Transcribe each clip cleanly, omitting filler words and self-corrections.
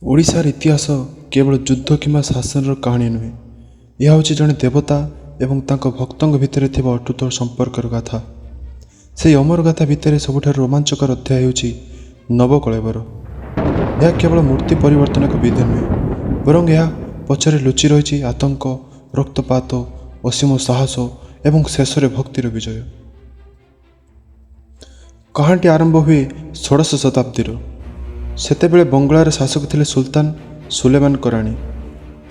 ଓଡ଼ିଶାର ଇତିହାସ କେବଳ ଯୁଦ୍ଧ କିମ୍ବା ଶାସନର କାହାଣୀ ନୁହେଁ। ଏହା ହେଉଛି ଜଣେ ଦେବତା ଏବଂ ତାଙ୍କ ଭକ୍ତଙ୍କ ଭିତରେ ଥିବା ଅଟୁଟ ସମ୍ପର୍କର ଗାଥା। ସେହି ଅମର ଗାଥା ଭିତରେ ସବୁଠାରୁ ରୋମାଞ୍ଚକର ଅଧ୍ୟାୟ ହେଉଛି ନବକଳେବର। ଏହା କେବଳ ମୂର୍ତ୍ତି ପରିବର୍ତ୍ତନ ଏକ ବିଧି ନୁହେଁ, ବରଂ ଏହା ପଛରେ ଲୁଚି ରହିଛି ଆତଙ୍କ, ରକ୍ତପାତ, ଅସୀମ ସାହସ ଏବଂ ଶେଷରେ ଭକ୍ତିର ବିଜୟ। କାହାଣୀଟି ଆରମ୍ଭ ହୁଏ ଷୋଡ଼ଶ ଶତାବ୍ଦୀର। ସେତେବେଳେ ବଙ୍ଗଳାର ଶାସକ ଥିଲେ ସୁଲତାନ ସୁଲେମାନଙ୍କ ରାଣୀ।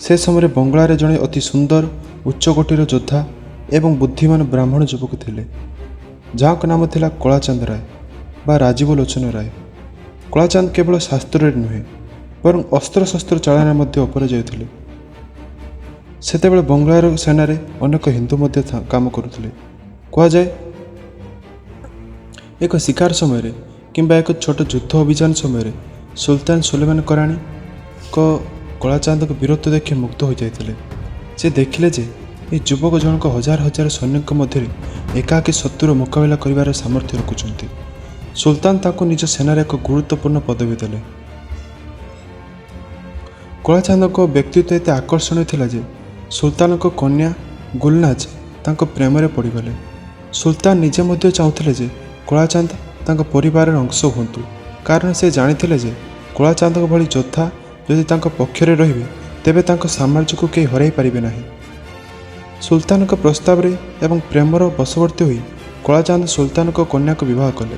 ସେ ସମୟରେ ବଙ୍ଗଳାରେ ଜଣେ ଅତି ସୁନ୍ଦର, ଉଚ୍ଚକୋଟୀର ଯୋଦ୍ଧା ଏବଂ ବୁଦ୍ଧିମାନ ବ୍ରାହ୍ମଣ ଯୁବକ ଥିଲେ, ଯାହାଙ୍କ ନାମ ଥିଲା କଳାଚାନ୍ଦ ରାୟ ବା ରାଜୀବ ଲୋଚନ ରାୟ। କଳାଚାନ୍ଦ କେବଳ ଶାସ୍ତ୍ରରେ ନୁହେଁ, ବରଂ ଅସ୍ତ୍ରଶସ୍ତ୍ର ଚାଳନାରେ ମଧ୍ୟ ଅପରାଜୟ ଥିଲେ। ସେତେବେଳେ ବଙ୍ଗଳାର ସେନାରେ ଅନେକ ହିନ୍ଦୁ ମଧ୍ୟ କାମ କରୁଥିଲେ। କୁହାଯାଏ, ଏକ ଶିକାର ସମୟରେ କିମ୍ବା ଏକ ଛୋଟ ଯୁଦ୍ଧ ଅଭିଯାନ ସମୟରେ ସୁଲତାନ ସୁଲେମାନଙ୍କ ରାଣୀଙ୍କ କଳାଚାନ୍ଦଙ୍କ ବୀରତ୍ୱ ଦେଖି ମୁଗ୍ଧ ହୋଇଯାଇଥିଲେ। ସେ ଦେଖିଲେ ଯେ ଏହି ଯୁବକ ଜଣକ ହଜାର ହଜାର ସୈନ୍ୟଙ୍କ ମଧ୍ୟରେ ଏକାକୀ ଶତ୍ରୁର ମୁକାବିଲା କରିବାର ସାମର୍ଥ୍ୟ ରଖୁଛନ୍ତି। ସୁଲତାନ ତାଙ୍କୁ ନିଜ ସେନାରେ ଏକ ଗୁରୁତ୍ୱପୂର୍ଣ୍ଣ ପଦବୀ ଦେଲେ। କଳାଚାନ୍ଦଙ୍କ ବ୍ୟକ୍ତିତ୍ୱ ଏତେ ଆକର୍ଷଣୀୟ ଥିଲା ଯେ ସୁଲତାନଙ୍କ କନ୍ୟା ଗୁଲନାଜ ତାଙ୍କ ପ୍ରେମରେ ପଡ଼ିଗଲେ। ସୁଲତାନ ନିଜେ ମଧ୍ୟ ଚାହୁଁଥିଲେ ଯେ କଳାଚାନ୍ଦ ତାଙ୍କ ପରିବାରର ଅଂଶ ହୁଅନ୍ତୁ, କାରଣ ସେ ଜାଣିଥିଲେ ଯେ କଳାଚାନ୍ଦଙ୍କ ଭଳି ଯୋଦ୍ଧା ଯଦି ତାଙ୍କ ପକ୍ଷରେ ରହିବେ ତେବେ ତାଙ୍କ ସାମ୍ରାଜ୍ୟକୁ କେହି ହରାଇ ପାରିବେ ନାହିଁ। ସୁଲତାନଙ୍କ ପ୍ରସ୍ତାବରେ ଏବଂ ପ୍ରେମର ବଶବର୍ତ୍ତୀ ହୋଇ କଳାଚାନ୍ଦ ସୁଲତାନଙ୍କ କନ୍ୟାକୁ ବିବାହ କଲେ,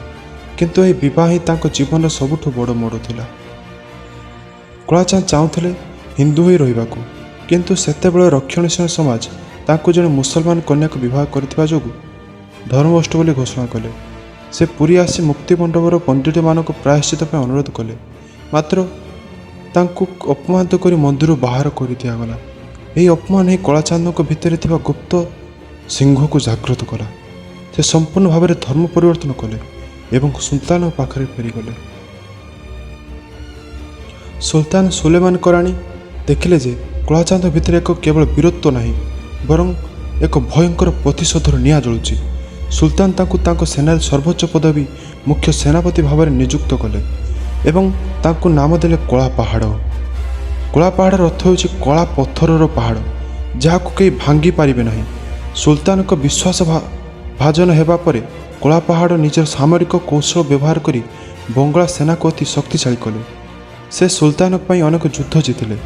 କିନ୍ତୁ ଏହି ବିବାହ ହିଁ ତାଙ୍କ ଜୀବନର ସବୁଠୁ ବଡ଼ ମୋଡ଼ ଥିଲା। କଳାଚାନ୍ଦ ଚାହୁଁଥିଲେ ହିନ୍ଦୁ ହୋଇ ରହିବାକୁ, କିନ୍ତୁ ସେତେବେଳେ ରକ୍ଷଣଶୀଳ ସମାଜ ତାଙ୍କୁ ଜଣେ ମୁସଲମାନ କନ୍ୟାକୁ ବିବାହ କରିଥିବା ଯୋଗୁଁ ଧର୍ମଭ୍ରଷ୍ଟ ବୋଲି ଘୋଷଣା କଲେ। ସେ ପୁରୀ ଆସି ମୁକ୍ତିମଣ୍ଡପର ପଣ୍ଡିତମାନଙ୍କୁ ପ୍ରାୟଶ୍ଚିତ ପାଇଁ ଅନୁରୋଧ କଲେ, ମାତ୍ର ତାଙ୍କୁ ଅପମାନିତ କରି ମନ୍ଦିରରୁ ବାହାର କରିଦିଆଗଲା। ଏହି ଅପମାନ ହିଁ କଳାଚାନ୍ଦଙ୍କ ଭିତରେ ଥିବା ଗୁପ୍ତ ସିଂହକୁ ଜାଗ୍ରତ କଲା। ସେ ସମ୍ପୂର୍ଣ୍ଣ ଭାବରେ ଧର୍ମ ପରିବର୍ତ୍ତନ କଲେ ଏବଂ ସୁଲତାନଙ୍କ ପାଖରେ ଫେରିଗଲେ। ସୁଲତାନ ସୁଲେମାନଙ୍କ ରାଣୀ ଦେଖିଲେ ଯେ କଳାଚାନ୍ଦ ଭିତରେ ଏକ କେବଳ ବୀରତ୍ୱ ନାହିଁ, ବରଂ ଏକ ଭୟଙ୍କର ପ୍ରତିଶୋଧର ନିଆଁ ଜଳୁଛି। ସୁଲତାନ ତାଙ୍କୁ ତାଙ୍କ ସେନାରେ ସର୍ବୋଚ୍ଚ ପଦବୀ ମୁଖ୍ୟ ସେନାପତି ଭାବରେ ନିଯୁକ୍ତ କଲେ ଏବଂ ତାଙ୍କୁ ନାମ ଦେଲେ କଳା ପାହାଡ଼। କଳା ପାହାଡ଼ର ଅର୍ଥ ହେଉଛି କଳା ପଥରର ପାହାଡ଼, ଯାହାକୁ କେହି ଭାଙ୍ଗି ପାରିବେ ନାହିଁ। ସୁଲତାନଙ୍କ ବିଶ୍ୱାସ ଭାଜନ ହେବା ପରେ କଳା ପାହାଡ଼ ନିଜର ସାମରିକ କୌଶଳ ବ୍ୟବହାର କରି ବଙ୍ଗଳା ସେନାକୁ ଅତି ଶକ୍ତିଶାଳୀ କଲେ। ସେ ସୁଲତାନଙ୍କ ପାଇଁ ଅନେକ ଯୁଦ୍ଧ ଜିତିଲେ।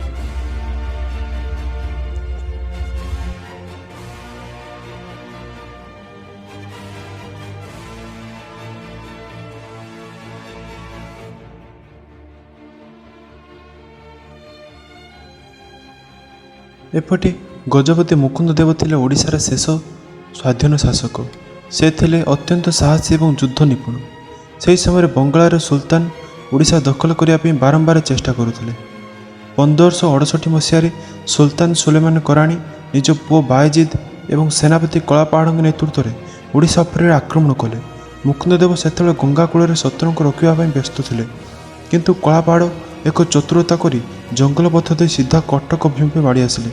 ଏପଟେ ଗଜପତି ମୁକୁନ୍ଦ ଦେବ ଥିଲେ ଓଡ଼ିଶାର ଶେଷ ସ୍ୱାଧୀନ ଶାସକ। ସେ ଥିଲେ ଅତ୍ୟନ୍ତ ସାହସୀ ଏବଂ ଯୁଦ୍ଧ ନିପୁଣ। ସେହି ସମୟରେ ବଙ୍ଗଳାର ସୁଲତାନ ଓଡ଼ିଶା ଦଖଲ କରିବା ପାଇଁ ବାରମ୍ବାର ଚେଷ୍ଟା କରୁଥିଲେ। 1568 ମସିହାରେ ସୁଲତାନ ସୁଲେମାନଙ୍କ ରାଣୀ ନିଜ ପୁଅ ବାୟଜିଦ୍ ଏବଂ ସେନାପତି କଳାପାହାଡ଼ଙ୍କ ନେତୃତ୍ୱରେ ଓଡ଼ିଶା ଉପରେ ଆକ୍ରମଣ କଲେ। ମୁକୁନ୍ଦ ଦେବ ସେତେବେଳେ ଗଙ୍ଗା କୂଳରେ ଶତ୍ରୁଙ୍କୁ ରୋକିବା ପାଇଁ ବ୍ୟସ୍ତ ଥିଲେ, କିନ୍ତୁ କଳାପାହାଡ଼ ଏକ ଚତୁରତା କରି ଜଙ୍ଗଲ ପଥ ଦେଇ ସିଧା କଟକ ଅଭିମୁଖେ ମାଡ଼ି ଆସିଲେ।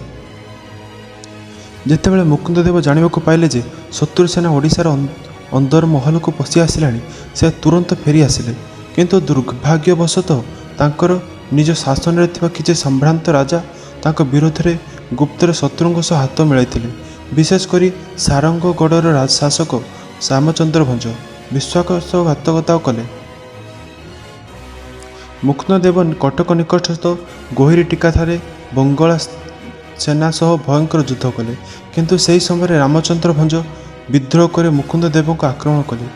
ଯେତେବେଳେ ମୁକୁନ୍ଦ ଦେବ ଜାଣିବାକୁ ପାଇଲେ ଯେ ଶତ୍ରୁ ସେନା ଓଡ଼ିଶାର ଅନ୍ଦର ମହଲକୁ ପଶି ଆସିଲାଣି, ସେ ତୁରନ୍ତ ଫେରି ଆସିଲେ, କିନ୍ତୁ ଦୁର୍ଭାଗ୍ୟବଶତଃ ତାଙ୍କର ନିଜ ଶାସନରେ ଥିବା କିଛି ସମ୍ଭ୍ରାନ୍ତ ରାଜା ତାଙ୍କ ବିରୋଧରେ ଗୁପ୍ତରେ ଶତ୍ରୁଙ୍କ ସହ ହାତ ମିଳାଇଥିଲେ। ବିଶେଷ କରି ସାରଙ୍ଗଗଡ଼ର ଶାସକ ରାମଚନ୍ଦ୍ର ଭଞ୍ଜ ବିଶ୍ୱାସଘାତକତା କଲେ। ମୁକୁନ୍ଦ ଦେବ କଟକ ନିକଟସ୍ଥ ଗୋହିରୀଟିକାଠାରେ ବଙ୍ଗଳା ସେନା ସହ ଭୟଙ୍କର ଯୁଦ୍ଧ କଲେ, କିନ୍ତୁ ସେହି ସମୟରେ ରାମଚନ୍ଦ୍ର ଭଞ୍ଜ ବିଦ୍ରୋହ କରି ମୁକୁନ୍ଦ ଦେବଙ୍କୁ ଆକ୍ରମଣ କଲେ।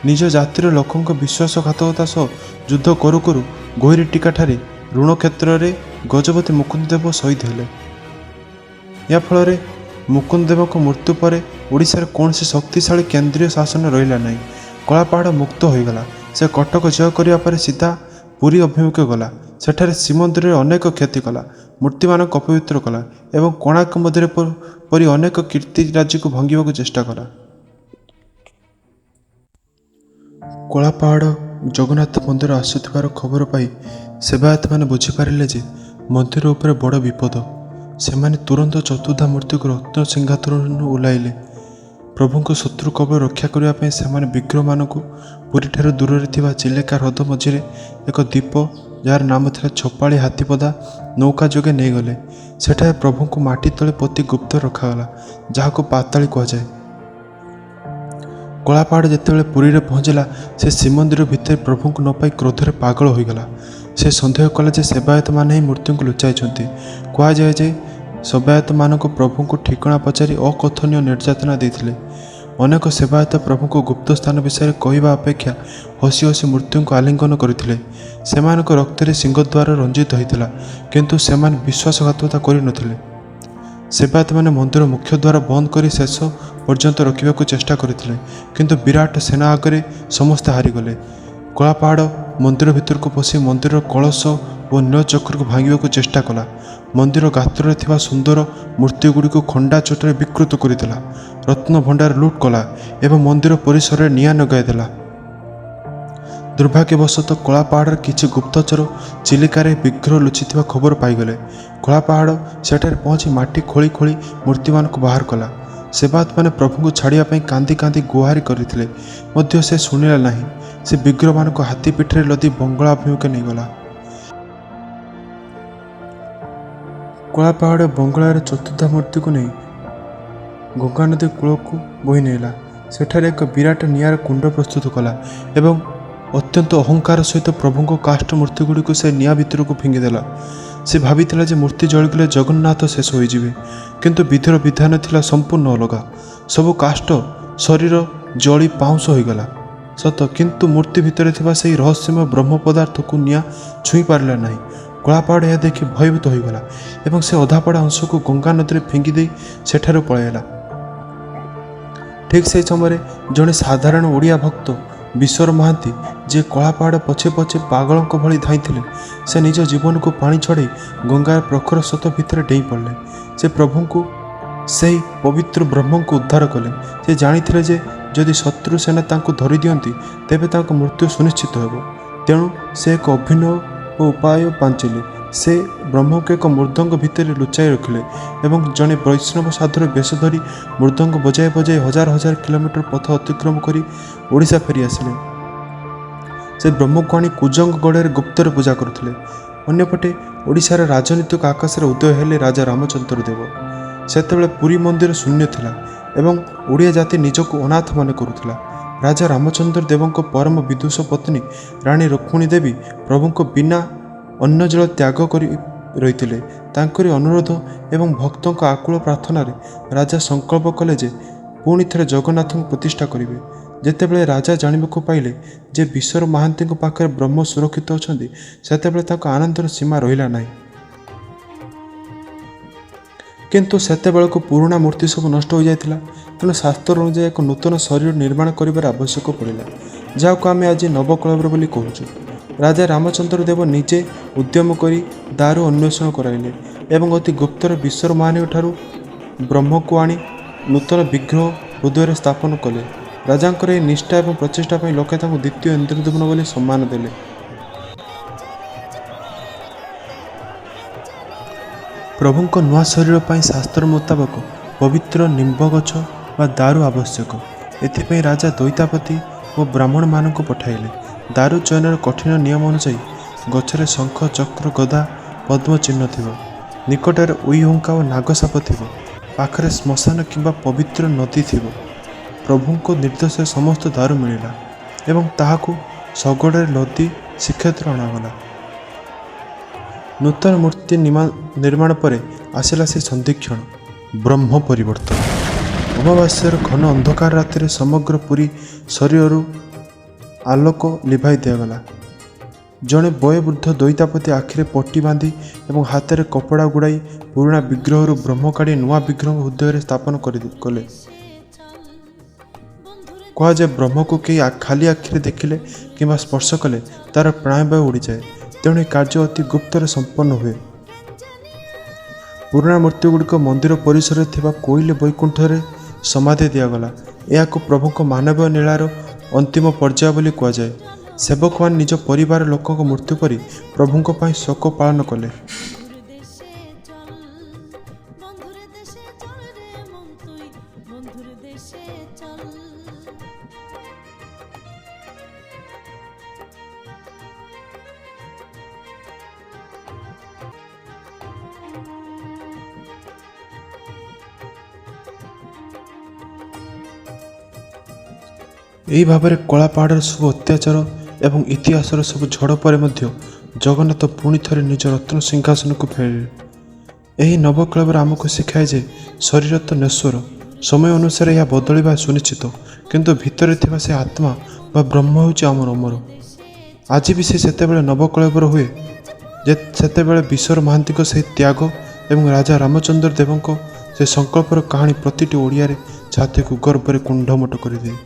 ନିଜ ଜାତିର ଲୋକଙ୍କ ବିଶ୍ୱାସଘାତକତା ସହ ଯୁଦ୍ଧ କରୁ କରୁ ଗୋହିରୀଟିକାଠାରେ ଋଣ କ୍ଷେତ୍ରରେ ଗଜପତି ମୁକୁନ୍ଦ ଦେବ ଶହୀଦ ହେଲେ। ଏହା ଫଳରେ ମୁକୁନ୍ଦ ଦେବଙ୍କ ମୃତ୍ୟୁ ପରେ ଓଡ଼ିଶାରେ କୌଣସି ଶକ୍ତିଶାଳୀ କେନ୍ଦ୍ରୀୟ ଶାସନ ରହିଲା ନାହିଁ। କଳାପାହାଡ଼ ମୁକ୍ତ ହୋଇଗଲା। ସେ କଟକ ଜୟ କରିବା ପରେ ସିଧା ପୁରୀ ଅଭିମୁଖେ ଗଲା। ସେଠାରେ ଶ୍ରୀମନ୍ଦିରରେ ଅନେକ କ୍ଷତି କଲା, ମୂର୍ତ୍ତିମାନଙ୍କୁ ଅପବିତ୍ର କଲା ଏବଂ କୋଣାର୍କ ମନ୍ଦିର ପରି ଅନେକ କୀର୍ତ୍ତିରାଜିକୁ ଭାଙ୍ଗିବାକୁ ଚେଷ୍ଟା କଲା। କଳାପାହାଡ଼ ଜଗନ୍ନାଥ ମନ୍ଦିର ଆସୁଥିବାର ଖବର ପାଇ ସେବାୟତମାନେ ବୁଝିପାରିଲେ ଯେ ମନ୍ଦିର ଉପରେ ବଡ଼ ବିପଦ। ସେମାନେ ତୁରନ୍ତ ଚତୁର୍ଦ୍ଧା ମୂର୍ତ୍ତିକୁ ରତ୍ନ ସିଂହାସନରୁ ଓହ୍ଲାଇଲେ। ପ୍ରଭୁଙ୍କ ଶତ୍ରୁ କବଳ ରକ୍ଷା କରିବା ପାଇଁ ସେମାନେ ବିଗ୍ରହମାନଙ୍କୁ ପୁରୀଠାରୁ ଦୂରରେ ଥିବା ଚିଲିକା ହ୍ରଦ ମଝିରେ ଏକ ଦ୍ୱୀପ ଯାହାର ନାମ ଥିଲା ଛପାଳି ହାତୀପଦା ନୌକା ଯୋଗେ ନେଇଗଲେ। ସେଠାରେ ପ୍ରଭୁଙ୍କୁ ମାଟି ତଳେ ପୋତି ଗୁପ୍ତ ରଖାଗଲା, ଯାହାକୁ ପାତାଳି କୁହାଯାଏ। କଳାପାହାଡ଼ ଯେତେବେଳେ ପୁରୀରେ ପହଞ୍ଚିଲା, ସେ ଶ୍ରୀମନ୍ଦିର ଭିତରେ ପ୍ରଭୁଙ୍କୁ ନ ପାଇ କ୍ରୋଧରେ ପାଗଳ ହୋଇଗଲା। ସେ ସନ୍ଦେହ କଲା ଯେ ସେବାୟତମାନେ ହିଁ ମୂର୍ତ୍ତିଙ୍କୁ ଲୁଚାଇଛନ୍ତି। କୁହାଯାଏ ଯେ ସେବାୟତମାନଙ୍କୁ ପ୍ରଭୁଙ୍କୁ ଠିକଣା ପଚାରି ଅକଥନୀୟ ନିର୍ଯାତନା ଦେଇଥିଲେ। ଅନେକ ସେବାୟତ ପ୍ରଭୁଙ୍କୁ ଗୁପ୍ତ ସ୍ଥାନ ବିଷୟରେ କହିବା ଅପେକ୍ଷା ହସି ହସି ମୂର୍ତ୍ତିଙ୍କୁ ଆଲିଙ୍ଗନ କରିଥିଲେ। ସେମାନଙ୍କ ରକ୍ତରେ ସିଂହଦ୍ୱାର ରଞ୍ଜିତ ହୋଇଥିଲା, କିନ୍ତୁ ସେମାନେ ବିଶ୍ୱାସଘାତକତା କରିନଥିଲେ। ସେବାୟତମାନେ ମନ୍ଦିର ମୁଖ୍ୟ ଦ୍ୱାର ବନ୍ଦ କରି ଶେଷ ପର୍ଯ୍ୟନ୍ତ ରଖିବାକୁ ଚେଷ୍ଟା କରିଥିଲେ, କିନ୍ତୁ ବିରାଟ ସେନା ଆଗରେ ସମସ୍ତେ ହାରିଗଲେ। କଳାପାହାଡ଼ ମନ୍ଦିର ଭିତରକୁ ପଶି ମନ୍ଦିରର କଳସ ଓ ନୀଳଚକ୍ରକୁ ଭାଙ୍ଗିବାକୁ ଚେଷ୍ଟା କଲା। ମନ୍ଦିର ଗାତ୍ରରେ ଥିବା ସୁନ୍ଦର ମୂର୍ତ୍ତିଗୁଡ଼ିକୁ ଖଣ୍ଡା ଚୋଟରେ ବିକୃତ କରିଦେଲା, ରତ୍ନ ଭଣ୍ଡାର ଲୁଟ୍ କଲା ଏବଂ ମନ୍ଦିର ପରିସରରେ ନିଆଁ ଲଗାଇଦେଲା। ଦୁର୍ଭାଗ୍ୟବଶତଃ କଳାପାହାଡ଼ର କିଛି ଗୁପ୍ତଚର ଚିଲିକାରେ ବିଗ୍ରହ ଲୁଚିଥିବା ଖବର ପାଇଗଲେ। କଳାପାହାଡ଼ ସେଠାରେ ପହଞ୍ଚି ମାଟି ଖୋଳି ଖୋଳି ମୂର୍ତ୍ତିମାନଙ୍କୁ ବାହାର କଲା। ସେବାୟତମାନେ ପ୍ରଭୁଙ୍କୁ ଛାଡ଼ିବା ପାଇଁ କାନ୍ଦି କାନ୍ଦି ଗୁହାରି କରିଥିଲେ, ମଧ୍ୟ ସେ ଶୁଣିଲା ନାହିଁ। ସେ ବିଗ୍ରହମାନଙ୍କୁ ହାତୀ ପିଠିରେ ଲଦି ବଙ୍ଗଳା ଅଭିମୁଖେ ନେଇଗଲା। କଳାପାହାଡ଼ ବଙ୍ଗଳାର ଚତୁର୍ଦ୍ଧା ମୂର୍ତ୍ତିକୁ ନେଇ ଗଙ୍ଗାନଦୀ କୂଳକୁ ବୋହି ନେଲା। ସେଠାରେ ଏକ ବିରାଟ ନିଆଁର କୁଣ୍ଡ ପ୍ରସ୍ତୁତ କଲା ଏବଂ ଅତ୍ୟନ୍ତ ଅହଙ୍କାର ସହିତ ପ୍ରଭୁଙ୍କ କାଷ୍ଠ ମୂର୍ତ୍ତିଗୁଡ଼ିକୁ ସେ ନିଆଁ ଭିତରକୁ ଫିଙ୍ଗିଦେଲା। ସେ ଭାବିଥିଲା ଯେ ମୂର୍ତ୍ତି ଜଳିଗଲେ ଜଗନ୍ନାଥ ଶେଷ ହୋଇଯିବେ, କିନ୍ତୁ ବିଧିର ବିଧାନ ଥିଲା ସମ୍ପୂର୍ଣ୍ଣ ଅଲଗା। ସବୁ କାଷ୍ଠ ଶରୀର ଜଳି ପାଉଁଶ ହୋଇଗଲା ସତ, କିନ୍ତୁ ମୂର୍ତ୍ତି ଭିତରେ ଥିବା ସେହି ରହସ୍ୟମୟ ବ୍ରହ୍ମ ପଦାର୍ଥକୁ ନିଆଁ ଛୁଇଁ ପାରିଲା ନାହିଁ। କଳାପାହାଡ଼ ଏହା ଦେଖି ଭୟଭୀତ ହୋଇଗଲା ଏବଂ ସେ ଅଧାପଡ଼ା ଅଂଶକୁ ଗଙ୍ଗା ନଦୀରେ ଫିଙ୍ଗି ଦେଇ ସେଠାରୁ ପଳାଇଲା। ଠିକ୍ ସେହି ସମୟରେ ଜଣେ ସାଧାରଣ ଓଡ଼ିଆ ଭକ୍ତ ବିଶ୍ୱର ମହାନ୍ତି, ଯିଏ କଳାପାହାଡ଼ ପଛେ ପଛେ ପାଗଳଙ୍କ ଭଳି ଧାଇଁଥିଲେ, ସେ ନିଜ ଜୀବନକୁ ପାଣି ଛଡ଼ାଇ ଗଙ୍ଗାର ପ୍ରଖର ସ୍ରୋତ ଭିତରେ ଡେଇଁ ପଡ଼ିଲେ। ସେ ପ୍ରଭୁଙ୍କୁ, ସେହି ପବିତ୍ର ବ୍ରହ୍ମଙ୍କୁ ଉଦ୍ଧାର କଲେ। ସେ ଜାଣିଥିଲେ ଯେ ଯଦି ଶତ୍ରୁ ସେନା ତାଙ୍କୁ ଧରିଦିଅନ୍ତି, ତେବେ ତାଙ୍କ ମୃତ୍ୟୁ ସୁନିଶ୍ଚିତ ହେବ। ତେଣୁ ସେ ଏକ ଅଭିନବ ଉପାୟ ପାଞ୍ଚିଲେ। ସେ ବ୍ରହ୍ମଙ୍କୁ ଏକ ମୃଦଙ୍ଗ ଭିତରେ ଲୁଚାଇ ରଖିଲେ ଏବଂ ଜଣେ ବୈଷ୍ଣବ ସାଧୁର ବେଶ ଧରି ମୃଦଙ୍ଗ ବଜାଇ ବଜାଇ ହଜାର ହଜାର କିଲୋମିଟର ପଥ ଅତିକ୍ରମ କରି ଓଡ଼ିଶା ଫେରି ଆସିଲେ। ସେ ବ୍ରହ୍ମକୁ ଆଣି କୁଜଙ୍ଗ ଗଡ଼ରେ ଗୁପ୍ତରେ ପୂଜା କରୁଥିଲେ। ଅନ୍ୟପଟେ ଓଡ଼ିଶାର ରାଜନୈତିକ ଆକାଶରେ ଉଦୟ ହେଲେ ରାଜା ରାମଚନ୍ଦ୍ର ଦେବ। ସେତେବେଳେ ପୁରୀ ମନ୍ଦିର ଶୂନ୍ୟ ଥିଲା ଏବଂ ଓଡ଼ିଆ ଜାତି ନିଜକୁ ଅନାଥ ମନେ କରୁଥିଲା। ରାଜା ରାମଚନ୍ଦ୍ର ଦେବଙ୍କ ପରମ ବିଦୁଷ ପତ୍ନୀ ରାଣୀ ରୁକ୍ମିଣୀ ଦେବୀ ପ୍ରଭୁଙ୍କ ବିନା ଅନ୍ନ ଜଳ ତ୍ୟାଗ କରି ରହିଥିଲେ। ତାଙ୍କରି ଅନୁରୋଧ ଏବଂ ଭକ୍ତଙ୍କ ଆକୁଳ ପ୍ରାର୍ଥନାରେ ରାଜା ସଂକଳ୍ପ କଲେ ଯେ ପୁଣି ଥରେ ଜଗନ୍ନାଥଙ୍କୁ ପ୍ରତିଷ୍ଠା କରିବେ। ଯେତେବେଳେ ରାଜା ଜାଣିବାକୁ ପାଇଲେ ଯେ ବିଶ୍ୱର ମହାନ୍ତିଙ୍କ ପାଖରେ ବ୍ରହ୍ମ ସୁରକ୍ଷିତ ଅଛନ୍ତି, ସେତେବେଳେ ତାଙ୍କ ଆନନ୍ଦର ସୀମା ରହିଲା ନାହିଁ। କିନ୍ତୁ ସେତେବେଳକୁ ପୁରୁଣା ମୂର୍ତ୍ତି ସବୁ ନଷ୍ଟ ହୋଇଯାଇଥିଲା। ତେଣୁ ଶାସ୍ତ୍ର ଅନୁଯାୟୀ ଏକ ନୂତନ ଶରୀର ନିର୍ମାଣ କରିବାର ଆବଶ୍ୟକ ପଡ଼ିଲା, ଯାହାକୁ ଆମେ ଆଜି ନବକଳେବର ବୋଲି କହୁଛୁ। ରାଜା ରାମଚନ୍ଦ୍ର ଦେବ ନିଜେ ଉଦ୍ୟମ କରି ଦାରୁ ଅନ୍ୱେଷଣ କରାଇଲେ ଏବଂ ଅତି ଗୁପ୍ତରେ ବିଶ୍ୱର ମହାନୀଙ୍କଠାରୁ ବ୍ରହ୍ମକୁ ଆଣି ନୂତନ ବିଗ୍ରହ ହୃଦୟରେ ସ୍ଥାପନ କଲେ। ରାଜାଙ୍କର ଏହି ନିଷ୍ଠା ଏବଂ ପ୍ରଚେଷ୍ଟା ପାଇଁ ଲୋକେ ତାଙ୍କୁ ଦ୍ୱିତୀୟ ଇନ୍ଦ୍ରଦ୍ୟୁମ୍ନ ବୋଲି ସମ୍ମାନ ଦେଲେ। ପ୍ରଭୁଙ୍କ ନୂଆ ଶରୀର ପାଇଁ ଶାସ୍ତ୍ର ମୁତାବକ ପବିତ୍ର ନିମ୍ବ ଗଛ ବା ଦାରୁ ଆବଶ୍ୟକ। ଏଥିପାଇଁ ରାଜା ଦୈତାପତି ଓ ବ୍ରାହ୍ମଣମାନଙ୍କୁ ପଠାଇଲେ। ଦାରୁ ଚୟନର କଠିନ ନିୟମ ଅନୁଯାୟୀ ଗଛରେ ଶଙ୍ଖ, ଚକ୍ର, ଗଦା, ପଦ୍ମ ଚିହ୍ନ ଥିବ, ନିକଟରେ ଉଇହୁଙ୍କା ଓ ନାଗସାପ ଥିବ, ପାଖରେ ଶ୍ମଶାନ କିମ୍ବା ପବିତ୍ର ନଦୀ ଥିବ। ପ୍ରଭୁଙ୍କ ନିର୍ଦ୍ଦେଶରେ ସମସ୍ତ ଦାରୁ ମିଳିଲା ଏବଂ ତାହାକୁ ଶଗଡ଼ରେ ଲଦି ଶ୍ରୀକ୍ଷେତ୍ର ଅଣାଗଲା। ନୂତନ ମୂର୍ତ୍ତି ନିର୍ମାଣ ପରେ ଆସିଲା ସେ ସନ୍ଧିକ୍ଷଣ, ବ୍ରହ୍ମ ପରିବର୍ତ୍ତନ। ଅମାବାସ୍ୟାର ଘନ ଅନ୍ଧକାର ରାତିରେ ସମଗ୍ର ପୁରୀ ଶରୀରରୁ ଆଲୋକ ଲିଭାଇ ଦିଆଗଲା। ଜଣେ ବୟୋବୃଦ୍ଧ ଦୈତାପତି ଆଖିରେ ପଟି ବାନ୍ଧି ଏବଂ ହାତରେ କପଡ଼ା ଗୁଡ଼ାଇ ପୁରୁଣା ବିଗ୍ରହରୁ ବ୍ରହ୍ମ କାଢ଼ି ନୂଆ ବିଗ୍ରହଙ୍କ ହୃଦୟରେ ସ୍ଥାପନ କଲେ। କୁହାଯାଏ ବ୍ରହ୍ମକୁ କେହି ଖାଲି ଆଖିରେ ଦେଖିଲେ କିମ୍ବା ସ୍ପର୍ଶ କଲେ ତାର ପ୍ରାଣବାୟୁ ଉଡ଼ିଯାଏ। ତେଣୁ ଏହି କାର୍ଯ୍ୟ ଅତି ଗୁପ୍ତରେ ସମ୍ପନ୍ନ ହୁଏ। ପୁରୁଣା ମୂର୍ତ୍ତିଗୁଡ଼ିକ ମନ୍ଦିର ପରିସରରେ ଥିବା କୋଇଲି ବୈକୁଣ୍ଠରେ ସମାଧି ଦିଆଗଲା। ଏହାକୁ ପ୍ରଭୁଙ୍କ ମାନବୀୟ ନୀଳାର ଅନ୍ତିମ ପର୍ଯ୍ୟାୟ ବୋଲି କୁହାଯାଏ। ସେବକମାନେ ନିଜ ପରିବାର ଲୋକଙ୍କ ମୃତ୍ୟୁ ପରେ ପ୍ରଭୁଙ୍କ ପାଇଁ ଶୋକ ପାଳନ କଲେ। ଏହି ଭାବରେ କଳା ପାହାଡ଼ର ସବୁ ଅତ୍ୟାଚାର ଏବଂ ଇତିହାସର ସବୁ ଝଡ଼ ପରେ ମଧ୍ୟ ଜଗନ୍ନାଥ ପୁଣି ଥରେ ନିଜ ରତ୍ନ ସିଂହାସନକୁ ଫେରିଲେ। ଏହି ନବକଳେବର ଆମକୁ ଶିଖାଏ ଯେ ଶରୀର ତ ନଶ୍ୱର, ସମୟ ଅନୁସାରେ ଏହା ବଦଳିବା ସୁନିଶ୍ଚିତ, କିନ୍ତୁ ଭିତରେ ଥିବା ସେ ଆତ୍ମା ବା ବ୍ରହ୍ମ ହେଉଛି ଆମର ଅମର। ଆଜି ବି ସେ ସେତେବେଳେ ନବକଳେବର ହୁଏ ସେତେବେଳେ ବିଶ୍ୱର ମହାନ୍ତିଙ୍କ ସେହି ତ୍ୟାଗ ଏବଂ ରାଜା ରାମଚନ୍ଦ୍ର ଦେବଙ୍କ ସେ ସଂକଳ୍ପର କାହାଣୀ ପ୍ରତିଟି ଓଡ଼ିଆରେ ଛାତିକୁ ଗର୍ବରେ କୁଣ୍ଢମୋଟ କରିଦିଏ।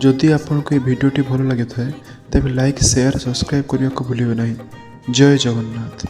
ଯଦି ଆପଣଙ୍କୁ ଏହି ଭିଡ଼ିଓଟି ଭଲ ଲାଗିଥାଏ ତେବେ ଲାଇକ୍, ସେୟାର, ସବସ୍କ୍ରାଇବ୍ କରିବାକୁ ଭୁଲିବେ ନାହିଁ। ଜୟ ଜଗନ୍ନାଥ।